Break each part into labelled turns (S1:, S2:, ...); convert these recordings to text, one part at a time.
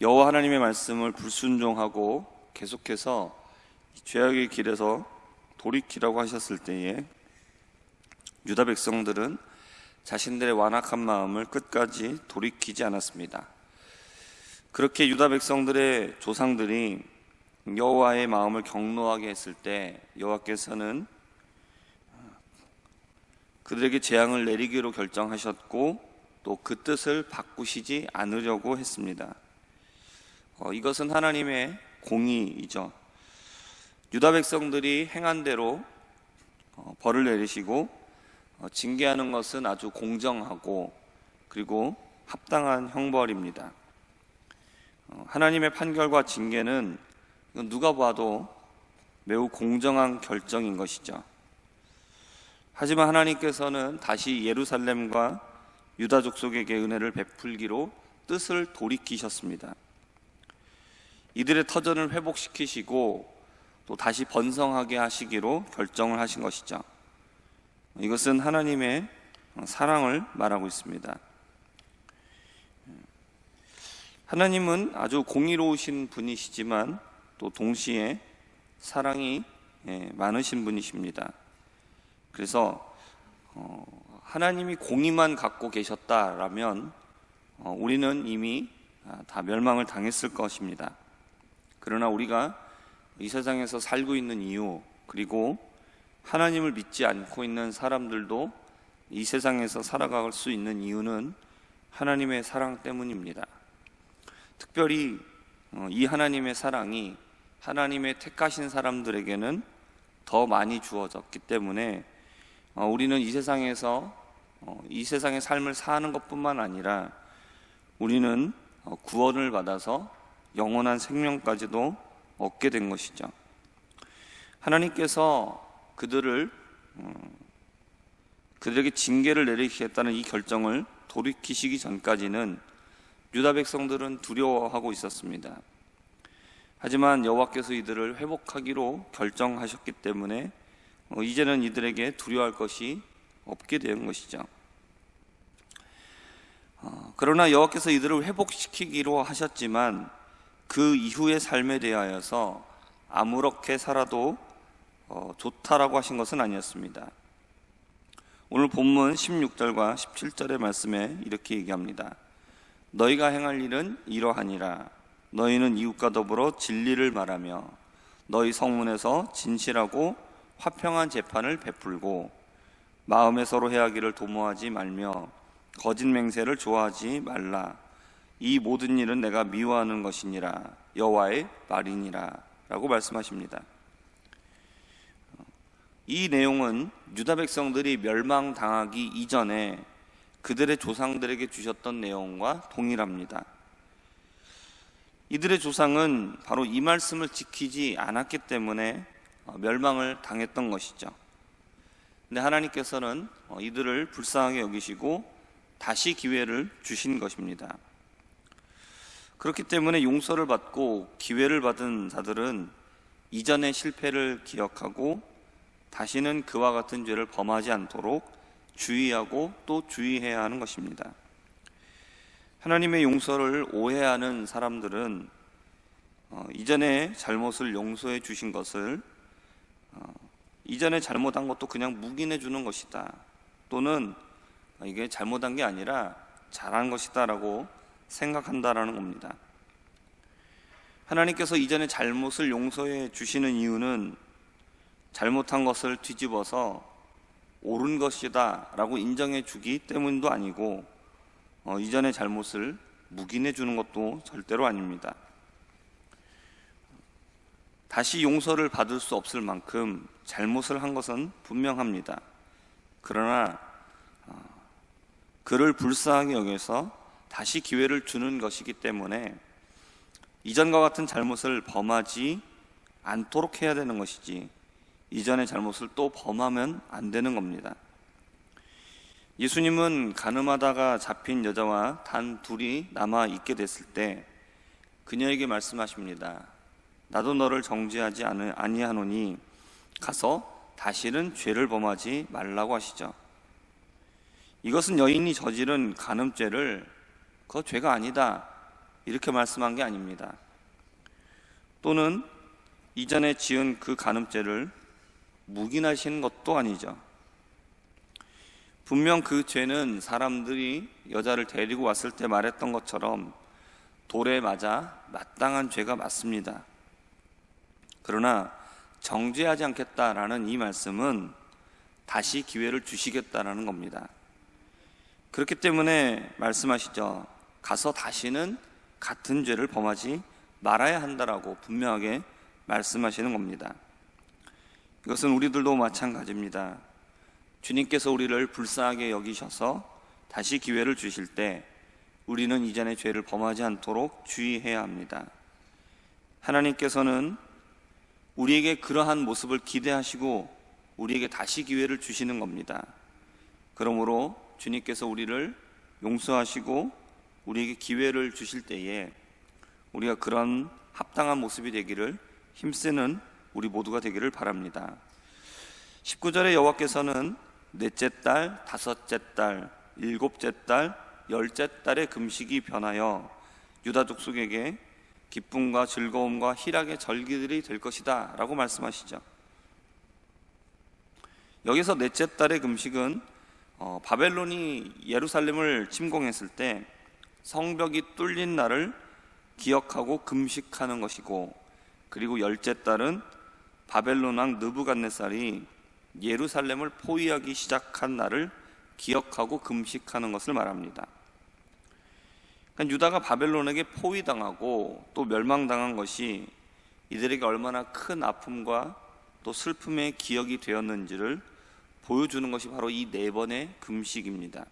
S1: 여호와 하나님의 말씀을 불순종하고 계속해서 죄악의 길에서 돌이키라고 하셨을 때에 유다 백성들은 자신들의 완악한 마음을 끝까지 돌이키지 않았습니다. 그렇게 유다 백성들의 조상들이 여호와의 마음을 경노하게 했을 때 여호와께서는 그들에게 재앙을 내리기로 결정하셨고 또 그 뜻을 바꾸시지 않으려고 했습니다. 이것은 하나님의 공의이죠. 유다 백성들이 행한 대로 벌을 내리시고 징계하는 것은 아주 공정하고 그리고 합당한 형벌입니다. 하나님의 판결과 징계는 누가 봐도 매우 공정한 결정인 것이죠. 하지만 하나님께서는 다시 예루살렘과 유다 족속에게 은혜를 베풀기로 뜻을 돌이키셨습니다. 이들의 터전을 회복시키시고 또 다시 번성하게 하시기로 결정을 하신 것이죠. 이것은 하나님의 사랑을 말하고 있습니다. 하나님은 아주 공의로우신 분이시지만 또 동시에 사랑이 많으신 분이십니다. 그래서 하나님이 공의만 갖고 계셨다라면 우리는 이미 다 멸망을 당했을 것입니다. 그러나 우리가 이 세상에서 살고 있는 이유, 그리고 하나님을 믿지 않고 있는 사람들도 이 세상에서 살아갈 수 있는 이유는 하나님의 사랑 때문입니다. 특별히 이 하나님의 사랑이 하나님의 택하신 사람들에게는 더 많이 주어졌기 때문에 우리는 이 세상의 삶을 사는 것뿐만 아니라 우리는 구원을 받아서 영원한 생명까지도 얻게 된 것이죠. 하나님께서 그들에게 징계를 내리시겠다는 이 결정을 돌이키시기 전까지는 유다 백성들은 두려워하고 있었습니다. 하지만 여호와께서 이들을 회복하기로 결정하셨기 때문에 이제는 이들에게 두려워할 것이 없게 된 것이죠. 그러나 여호와께서 이들을 회복시키기로 하셨지만 그 이후의 삶에 대하여서 아무렇게 살아도 좋다라고 하신 것은 아니었습니다. 오늘 본문 16절과 17절의 말씀에 이렇게 얘기합니다. 너희가 행할 일은 이러하니라. 너희는 이웃과 더불어 진리를 말하며 너희 성문에서 진실하고 화평한 재판을 베풀고 마음에 서로 해하기를 도모하지 말며 거짓 맹세를 좋아하지 말라. 이 모든 일은 내가 미워하는 것이니라. 여호와의 말이니라 라고 말씀하십니다. 이 내용은 유다 백성들이 멸망당하기 이전에 그들의 조상들에게 주셨던 내용과 동일합니다. 이들의 조상은 바로 이 말씀을 지키지 않았기 때문에 멸망을 당했던 것이죠. 근데 하나님께서는 이들을 불쌍하게 여기시고 다시 기회를 주신 것입니다. 그렇기 때문에 용서를 받고 기회를 받은 자들은 이전의 실패를 기억하고 다시는 그와 같은 죄를 범하지 않도록 주의하고 또 주의해야 하는 것입니다. 하나님의 용서를 오해하는 사람들은 이전에 잘못을 용서해 주신 것을 이전에 잘못한 것도 그냥 묵인해 주는 것이다, 또는 이게 잘못한 게 아니라 잘한 것이다 라고 생각한다라는 겁니다. 하나님께서 이전에 잘못을 용서해 주시는 이유는 잘못한 것을 뒤집어서 옳은 것이다 라고 인정해 주기 때문도 아니고 이전의 잘못을 묵인해 주는 것도 절대로 아닙니다. 다시 용서를 받을 수 없을 만큼 잘못을 한 것은 분명합니다. 그러나 그를 불쌍하게 여겨서 다시 기회를 주는 것이기 때문에 이전과 같은 잘못을 범하지 않도록 해야 되는 것이지 이전의 잘못을 또 범하면 안 되는 겁니다. 예수님은 가늠하다가 잡힌 여자와 단 둘이 남아 있게 됐을 때 그녀에게 말씀하십니다. 나도 너를 정죄하지 아니하노니 가서 다시는 죄를 범하지 말라고 하시죠. 이것은 여인이 저지른 간음죄를 그거 죄가 아니다 이렇게 말씀한 게 아닙니다. 또는 이전에 지은 그 간음죄를 묵인하신 것도 아니죠. 분명 그 죄는 사람들이 여자를 데리고 왔을 때 말했던 것처럼 돌에 맞아 마땅한 죄가 맞습니다. 그러나 정죄하지 않겠다라는 이 말씀은 다시 기회를 주시겠다라는 겁니다. 그렇기 때문에 말씀하시죠. 가서 다시는 같은 죄를 범하지 말아야 한다라고 분명하게 말씀하시는 겁니다. 이것은 우리들도 마찬가지입니다. 주님께서 우리를 불쌍하게 여기셔서 다시 기회를 주실 때 우리는 이전의 죄를 범하지 않도록 주의해야 합니다. 하나님께서는 우리에게 그러한 모습을 기대하시고 우리에게 다시 기회를 주시는 겁니다. 그러므로 주님께서 우리를 용서하시고 우리에게 기회를 주실 때에 우리가 그런 합당한 모습이 되기를 힘쓰는 우리 모두가 되기를 바랍니다. 19절에 여호와께서는 넷째 달, 다섯째 달, 일곱째 달, 열째 달의 금식이 변하여 유다 족속에게 기쁨과 즐거움과 희락의 절기들이 될 것이다 라고 말씀하시죠. 여기서 넷째 달의 금식은 바벨론이 예루살렘을 침공했을 때 성벽이 뚫린 날을 기억하고 금식하는 것이고, 그리고 열째 달은 바벨론 왕 느부갓네살이 예루살렘을 포위하기 시작한 날을 기억하고 금식하는 것을 말합니다. 그러니까 유다가 바벨론에게 포위당하고 또 멸망당한 것이 이들에게 얼마나 큰 아픔과 또 슬픔의 기억이 되었는지를 보여주는 것이 바로 이 4번의 금식입니다.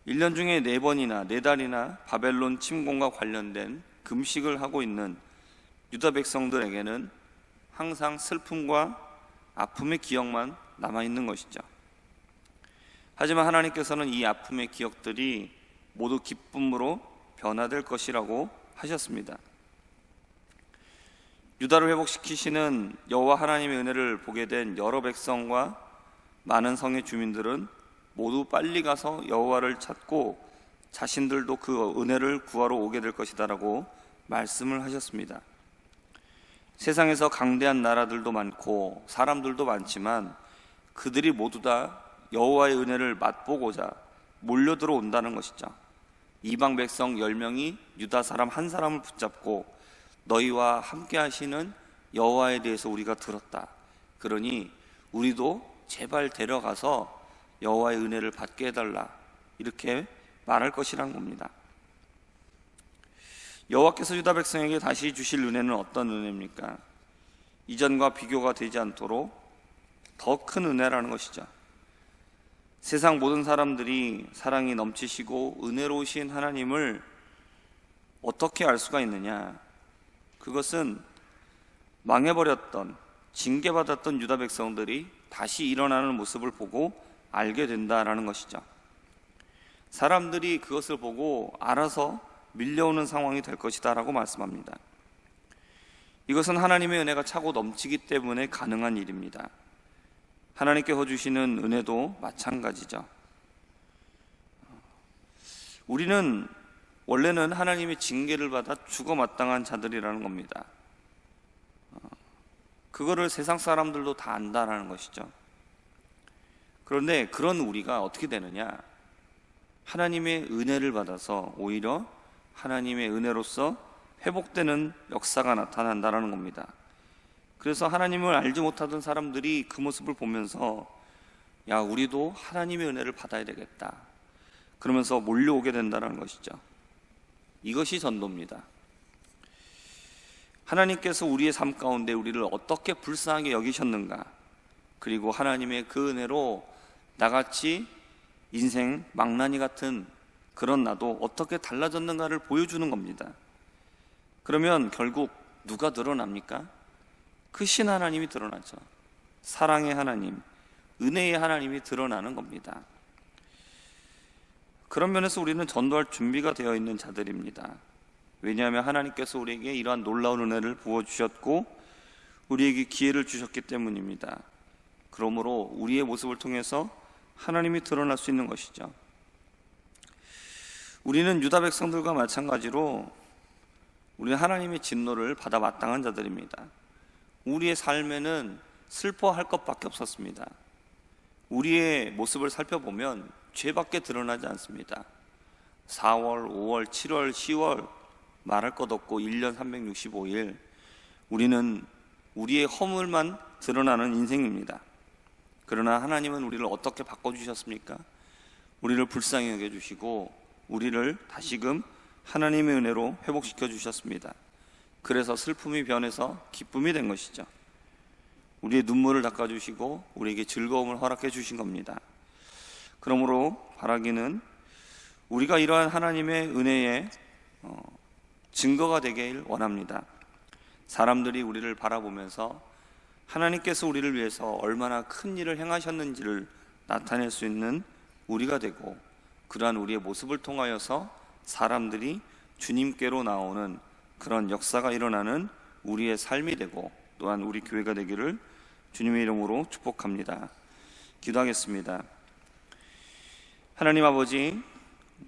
S1: 1년 중에 4번이나 4달이나 바벨론 침공과 관련된 금식을 하고 있는 유다 백성들에게는 항상 슬픔과 아픔의 기억만 남아있는 것이죠. 하지만 하나님께서는 이 아픔의 기억들이 모두 기쁨으로 변화될 것이라고 하셨습니다. 유다를 회복시키시는 여호와 하나님의 은혜를 보게 된 여러 백성과 많은 성의 주민들은 모두 빨리 가서 여호와를 찾고 자신들도 그 은혜를 구하러 오게 될 것이다라고 말씀을 하셨습니다. 세상에서 강대한 나라들도 많고 사람들도 많지만 그들이 모두 다 여호와의 은혜를 맛보고자 몰려들어 온다는 것이죠. 이방 백성 10명이 유다 사람 한 사람을 붙잡고 너희와 함께 하시는 여호와에 대해서 우리가 들었다. 그러니 우리도 제발 데려가서 여호와의 은혜를 받게 해달라. 이렇게 말할 것이라는 겁니다. 여호와께서 유다 백성에게 다시 주실 은혜는 어떤 은혜입니까? 이전과 비교가 되지 않도록 더 큰 은혜라는 것이죠. 세상 모든 사람들이 사랑이 넘치시고 은혜로우신 하나님을 어떻게 알 수가 있느냐? 그것은 망해버렸던, 징계받았던 유다 백성들이 다시 일어나는 모습을 보고 알게 된다라는 것이죠. 사람들이 그것을 보고 알아서 밀려오는 상황이 될 것이다 라고 말씀합니다. 이것은 하나님의 은혜가 차고 넘치기 때문에 가능한 일입니다. 하나님께서 주시는 은혜도 마찬가지죠. 우리는 원래는 하나님의 징계를 받아 죽어 마땅한 자들이라는 겁니다. 그거를 세상 사람들도 다 안다라는 것이죠. 그런데 그런 우리가 어떻게 되느냐? 하나님의 은혜를 받아서 오히려 하나님의 은혜로서 회복되는 역사가 나타난다는 겁니다. 그래서 하나님을 알지 못하던 사람들이 그 모습을 보면서 야, 우리도 하나님의 은혜를 받아야 되겠다. 그러면서 몰려오게 된다는 것이죠. 이것이 전도입니다. 하나님께서 우리의 삶 가운데 우리를 어떻게 불쌍하게 여기셨는가, 그리고 하나님의 그 은혜로 나같이 인생 망나니 같은 그런 나도 어떻게 달라졌는가를 보여주는 겁니다. 그러면 결국 누가 드러납니까? 크신 하나님이 드러나죠. 사랑의 하나님, 은혜의 하나님이 드러나는 겁니다. 그런 면에서 우리는 전도할 준비가 되어 있는 자들입니다. 왜냐하면 하나님께서 우리에게 이러한 놀라운 은혜를 부어주셨고 우리에게 기회를 주셨기 때문입니다. 그러므로 우리의 모습을 통해서 하나님이 드러날 수 있는 것이죠. 우리는 유다 백성들과 마찬가지로 우리는 하나님의 진노를 받아 마땅한 자들입니다. 우리의 삶에는 슬퍼할 것밖에 없었습니다. 우리의 모습을 살펴보면 죄밖에 드러나지 않습니다. 4월, 5월, 7월, 10월 말할 것 없고 1년 365일 우리는 우리의 허물만 드러나는 인생입니다. 그러나 하나님은 우리를 어떻게 바꿔주셨습니까? 우리를 불쌍히 여겨주시고 우리를 다시금 하나님의 은혜로 회복시켜 주셨습니다. 그래서 슬픔이 변해서 기쁨이 된 것이죠. 우리의 눈물을 닦아주시고 우리에게 즐거움을 허락해 주신 겁니다. 그러므로 바라기는 우리가 이러한 하나님의 은혜의 증거가 되길 원합니다. 사람들이 우리를 바라보면서 하나님께서 우리를 위해서 얼마나 큰 일을 행하셨는지를 나타낼 수 있는 우리가 되고, 그러한 우리의 모습을 통하여서 사람들이 주님께로 나오는 그런 역사가 일어나는 우리의 삶이 되고, 또한 우리 교회가 되기를 주님의 이름으로 축복합니다. 기도하겠습니다. 하나님 아버지,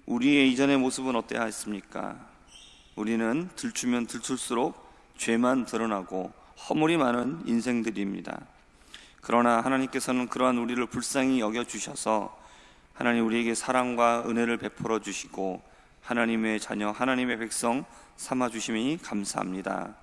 S1: 우리의 이전의 모습은 어떠했습니까? 우리는 들추면 들출수록 죄만 드러나고 허물이 많은 인생들입니다. 그러나 하나님께서는 그러한 우리를 불쌍히 여겨주셔서 하나님 우리에게 사랑과 은혜를 베풀어 주시고 하나님의 자녀, 하나님의 백성 삼아주심이 감사합니다.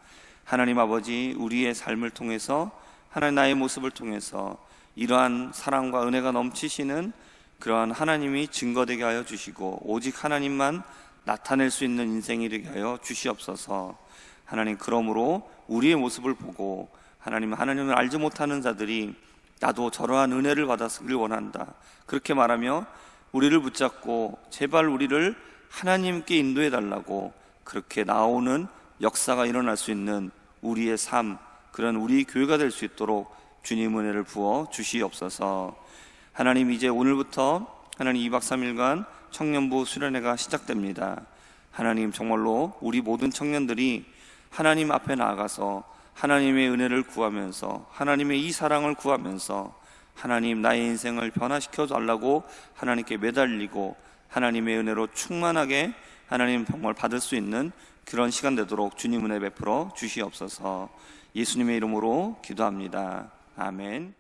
S1: 하나님 아버지, 우리의 삶을 통해서 하나님 나의 모습을 통해서 이러한 사랑과 은혜가 넘치시는 그러한 하나님이 증거되게 하여 주시고 오직 하나님만 나타낼 수 있는 인생이 되게 하여 주시옵소서. 하나님, 그러므로 우리의 모습을 보고 하나님을 알지 못하는 자들이 나도 저러한 은혜를 받았기를 원한다, 그렇게 말하며 우리를 붙잡고 제발 우리를 하나님께 인도해 달라고 그렇게 나오는 역사가 일어날 수 있는 우리의 삶, 그런 우리 교회가 될 수 있도록 주님 은혜를 부어 주시옵소서. 하나님, 이제 오늘부터 하나님 2박 3일간 청년부 수련회가 시작됩니다. 하나님, 정말로 우리 모든 청년들이 하나님 앞에 나아가서 하나님의 은혜를 구하면서 하나님의 이 사랑을 구하면서 하나님 나의 인생을 변화시켜 달라고 하나님께 매달리고 하나님의 은혜로 충만하게 하나님 정말 받을 수 있는 그런 시간 되도록 주님 은혜 베풀어 주시옵소서. 예수님의 이름으로 기도합니다. 아멘.